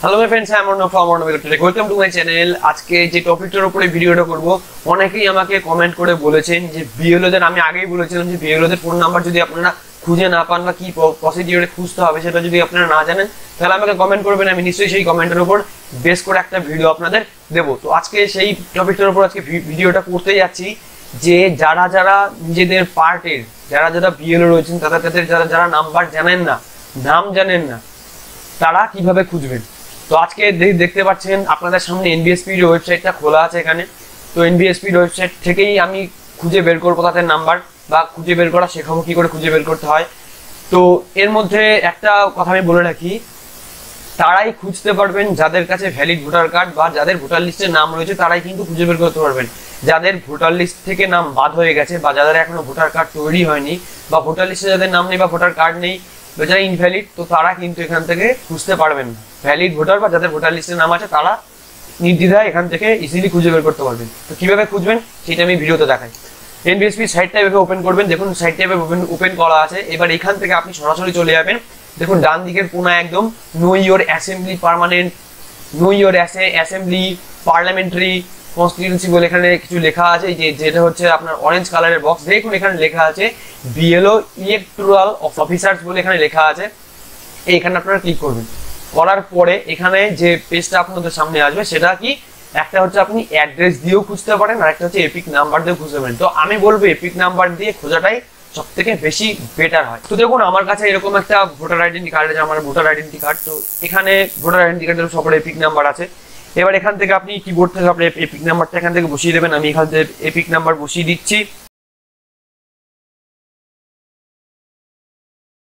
Hello my friends, I am Arnab from Arnab electronic. Welcome to my channel. আজকে যে টপিকটার উপরে ভিডিওটা করব, অনেকেই আমাকে কমেন্ট করে বলেছেন যে বিএলওদের, আমি আগেই বলেছিলাম যে বিএলওদের ফোন নাম্বার যদি আপনারা খুঁজে না পান বা কি প্রসিডিওরে খুঁজতে হবে সেটা যদি আপনারা না জানেন, তাহলে আমাকে কমেন্ট করবেন। আমি নিশ্চয়ই সেই কমেন্টের উপর বেস করে একটা ভিডিও আপনাদের দেবো। তো আজকে সেই টপিকটার উপর আজকে ভিডিওটা করতে যাচ্ছি যে যারা যারা নিজেদের পার্টের যারা যারা বিএলও রয়েছেন তাদের যারা যারা নাম্বার জানেন না, নাম জানেন না, তারা কিভাবে খুঁজবেন। তো আজকে দেখতে পাচ্ছেন আপনাদের সামনে এনবিএসপির ওয়েবসাইটটা খোলা আছে এখানে। তো এনবিএসপির ওয়েবসাইট থেকেই আমি খুঁজে বের করবো তাদের নাম্বার, বা খুঁজে বের করা শেখাবো কি করে খুঁজে বের করতে হয়। তো এর মধ্যে একটা কথা আমি বলে রাখি, তারাই খুঁজতে পারবেন যাদের কাছে ভ্যালিড ভোটার কার্ড বা যাদের ভোটার লিস্টে নাম রয়েছে, তারাই কিন্তু খুঁজে বের করতে পারবেন। যাদের ভোটার লিস্ট থেকে নাম বাদ হয়ে গেছে বা যাদের এখনো ভোটার কার্ড তৈরি হয়নি বা ভোটার লিস্টে যাদের নাম নেই বা ভোটার কার্ড নেই, যারা ইনভ্যালিড, তো তারা কিন্তু এখান থেকে খুঁজতে পারবেন না। ভ্যালিড ভোটার বা যাদের ভোটার লিস্টে নাম আছে তারা নির্দ্বিধায় এখান থেকে ইজিলি খুঁজে বের করতে পারবেন। তো কিভাবে খুঁজবেন সেটা আমি ভিডিওতে দেখাই। এনবিএসপি সাইটটা এভাবে ওপেন করবেন। দেখুন সাইটটা এভাবে ওপেন করা আছে। এবার এখান থেকে আপনি সরাসরি চলে যাবেন। দেখুন ডান দিকের কোণায় একদম know your assembly permanent, know your assembly parliamentary constituency বলে এখানে কিছু লেখা আছে, যেটা হচ্ছে আপনার অরেঞ্জ কালারের বক্স। দেখুন এখানে লেখা আছে বিএলও ইলেকটোরাল অফিসার্স বলে এখানে লেখা আছে। এইখানে আপনারা ক্লিক করবেন। করার পরে এখানে যে পেজটা আপনাদের সামনে আসবে সেটা কি, একটা হচ্ছে আপনি অ্যাড্রেস দিয়েও খুঁজতে পারেন, আর একটা হচ্ছে এপিক নাম্বার দিয়েও খুঁজতে পারেন। তো আমি বলবো এপিক নাম্বার দিয়ে খোঁজাটাই সব থেকে বেশি বেটার হয়। তো দেখুন আমার কাছে এরকম একটা ভোটার আইডেন্টি কার্ড আছে, আমার ভোটার আইডেন্টি কার্ড। তো এখানে ভোটার আইডেন্টি কার্ডের সবার এপিক নাম্বার আছে। এবার এখান থেকে আপনি কিবোর্ড থেকে আপনি এপিক নাম্বারটা এখান থেকে বসিয়ে দেবেন। আমি এখান থেকে এপিক নাম্বার বসিয়ে দিচ্ছি।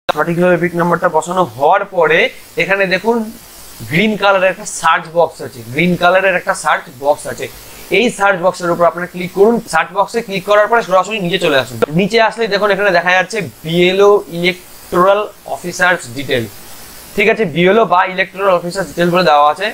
সঠিকভাবে এপিক নাম্বারটা বসানো হওয়ার পরে এখানে দেখুন গ্রিন কালারের একটা সার্চ বক্স আছে, গ্রিন কালারের একটা সার্চ বক্স আছে। এই সার্চ বক্সের উপর আপনারা ক্লিক করুন। সার্চ বক্সে ক্লিক করার পরে সরাসরি নিচে চলে আসুন। নিচে আসলে দেখুন এখানে দেখা যাচ্ছে বিএলও ইলেকটোরাল অফিসার্স ডিটেল। ঠিক আছে, বিএলও বা ইলেকটোরাল অফিসার্স ডিটেল বলে দেওয়া আছে।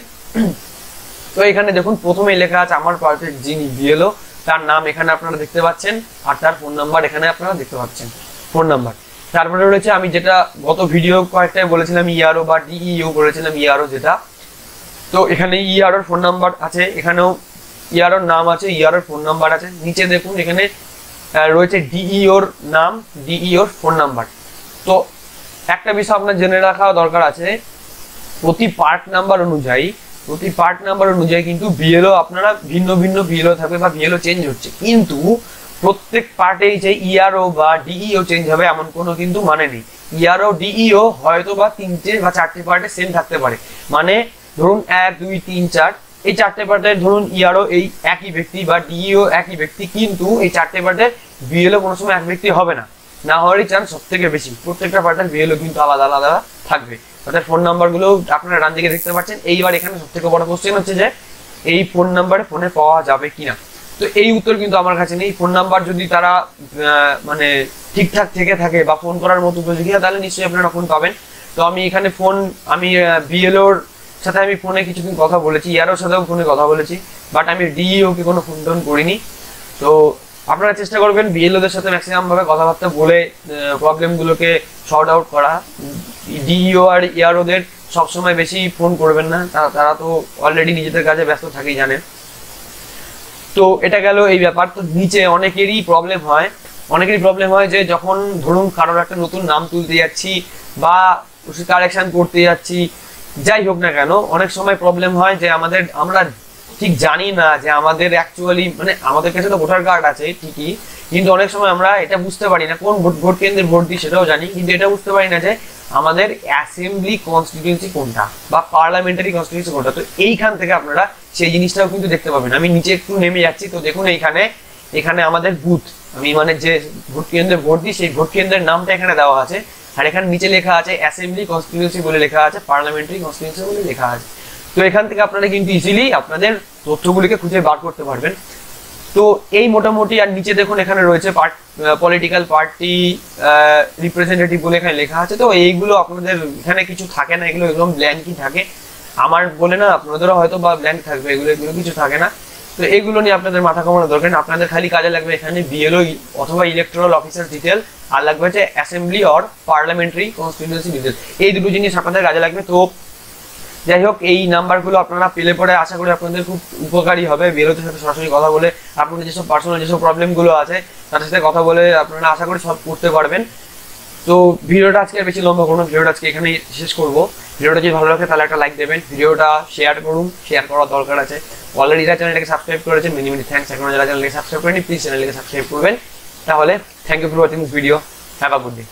তো এখানে দেখুন প্রথমেই লেখা আছে আমার পার্টির যিনি বিএলও, তার নাম এখানে আপনারা দেখতে পাচ্ছেন, আর তার ফোন নাম্বার এখানে আপনারা দেখতে পাচ্ছেন, ফোন নাম্বার। তারপরে রয়েছে আমি যেটা গত ভিডিও কয়েকটাই বলেছিলাম ইআরও বা ডিইও বলেছিলাম, ইআরও যেটা। তো এখানে ইআরওর ফোন নাম্বার আছে, এখানেও ইআরওর নাম আছে, ইআরওর ফোন নাম্বার আছে। নিচে দেখুন এখানে রয়েছে ডিইওর নাম, ডিইওর ফোন নাম্বার। তো একটা বিষয় আপনার জেনে রাখা দরকার আছে, প্রতি পার্ট নাম্বার অনুযায়ী কিন্তু বিএলও আপনারা ভিন্ন ভিন্ন বিএলও থাকবে বা বিএলও চেঞ্জ হচ্ছে, কিন্তু প্রত্যেক পার্টেই যে ইআরও বা ডিইও চেঞ্জ হবে এমন কোনো কিন্তু মানে নেই। ইআরও ডিইও হয়তো বা 3টে বা 4টে পার্টে সেম থাকতে পারে। মানে ধরুন 1 2 3 4 এই 4টে পার্টের ধরুন ইআরও এই একই ব্যক্তি বা ডিইও একই ব্যক্তি, কিন্তু এই 4টে পার্টের বিএলও কোনো সময় এক ব্যক্তি হবে না, না হওয়ারই চান্স সব থেকে বেশি। প্রত্যেকটা পার্টের বিএলও কিন্তু আলাদা আলাদা থাকবে। তাদের ফোন নাম্বারগুলো আপনারা ডান দিকে দেখতে পাচ্ছেন। এইবার এখানে সব থেকে বড় কোশ্চেন হচ্ছে যে এই ফোন নাম্বারে ফোনে পাওয়া যাবে কিনা। তো এই উত্তর কিন্তু আমার কাছে নেই। ফোন নাম্বার যদি তারা মানে ঠিকঠাক থেকে থাকে বা ফোন করার মতো উপযোগী হয়, তাহলে নিশ্চয়ই আপনারা ফোন পাবেন। তো আমি এখানে আমি বিএলওর সাথে আমি ফোনে কিছুদিন কথা বলেছি, ইয়ারোর সাথেও ফোনে কথা বলেছি, বাট আমি ডিইওকে কোনো ফোন টোন করিনি। তো আপনারা চেষ্টা করবেন বিএলওদের সাথে ম্যাক্সিমাম ভাবে কথাবার্তা বলে প্রবলেমগুলোকে শর্ট আউট করা। ডিইও আর ইয়ারওদের সবসময় বেশি ফোন করবেন না, তারা তো অলরেডি নিজেদের কাজে ব্যস্ত থাকেই জানেন। তো এটা গেল এই ব্যাপার। তো নিচে অনেকেরই প্রবলেম হয় যে যখন ধরুন কারোর একটা নতুন নাম তুলতে যাচ্ছি বা কারেকশন করতে যাচ্ছি, যাই হোক না কেন, অনেক সময় প্রবলেম হয় যে আমরা ঠিক জানি না যে আমাদের অ্যাকচুয়ালি মানে আমাদের কাছে তো ভোটার কার্ড আছে ঠিকই, কিন্তু অনেক সময় আমরা এটা বুঝতে পারি না কোন ভোট কেন্দ্রে ভোট দিই সেটাও জানি, কিন্তু এটা বুঝতে পারি না যে আমাদের অ্যাসেম্বলি কনস্টিটিউয়েন্সি কোনটা বা পার্লামেন্টারি কনস্টিটিউয়েন্সি কোনটা। তো এইখান থেকে আপনারা সেই জিনিসটাও কিন্তু দেখতে পাবেন। আমি নিচে একটু নেমে যাচ্ছি। তো দেখুন এখানে আমাদের বুথ, আমি মানে যে ভোট কেন্দ্রে ভোট দিই সেই ভোট কেন্দ্রের নামটা এখানে দেওয়া আছে, আর এখানে নিচে লেখা আছে অ্যাসেম্বলি কনস্টিটিউয়েন্সি বলে লেখা আছে, পার্লামেন্টারি কনস্টিটিউয়েন্সি বলে লেখা আছে। তো এখান থেকে আপনারা কিন্তু ইজিলি আপনাদের তথ্যগুলিকে খুঁজে বার করতে পারবেন। তো এই মোটামুটি। আর নিচে দেখুন এখানে রয়েছে পলিটিক্যাল পার্টি রিপ্রেজেন্টেটিভ বলে এখানে লেখা আছে। তো এইগুলো আপনাদের এখানে কিছু থাকে না, এগুলো একদম ব্ল্যাঙ্কই থাকে। আমার বলে না, আপনাদেরও হয়তো বা ব্ল্যাঙ্ক থাকবে, এগুলো কিছু থাকে না। তো এইগুলো নিয়ে আপনাদের মাথা ঘামানো দরকার। আপনাদের খালি কাজে লাগবে এখানে বিএলও অথবা ইলেকটোরাল অফিসার ডিটেল, আর লাগবে হচ্ছে assembly or parliamentary constituency detail. এই দুটো জিনিস আপনাদের কাজে লাগবে। তো যাই হোক, এই নাম্বারগুলো আপনারা পেলে পরে আশা করি আপনাদের খুব উপকারী হবে। বিএলওদের সাথে সরাসরি কথা বলে আপনাদের যেসব পার্সোনাল যেসব প্রবলেমগুলো আছে তাদের সাথে কথা বলে আপনারা আশা করি সলভ করতে পারবেন। তো ভিডিওটা আজকে বেশি লম্বা করুন, ভিডিওটা আজকে এখানেই শেষ করবো। ভিডিওটা যদি ভালো লাগে তাহলে একটা লাইক দেবেন, ভিডিওটা শেয়ার করুন, শেয়ার করার দরকার আছে। অলরেডি যারা চ্যানেলটাকে সাবস্ক্রাইব করেছেন মেনি মেনি থ্যাঙ্কস। এখন যারা চ্যানেলটাকে সাবস্ক্রাইব করেনি প্লিজ চ্যানেলটাকে সাবস্ক্রাইব করবেন। তাহলে thank you for watching this video, have a good day.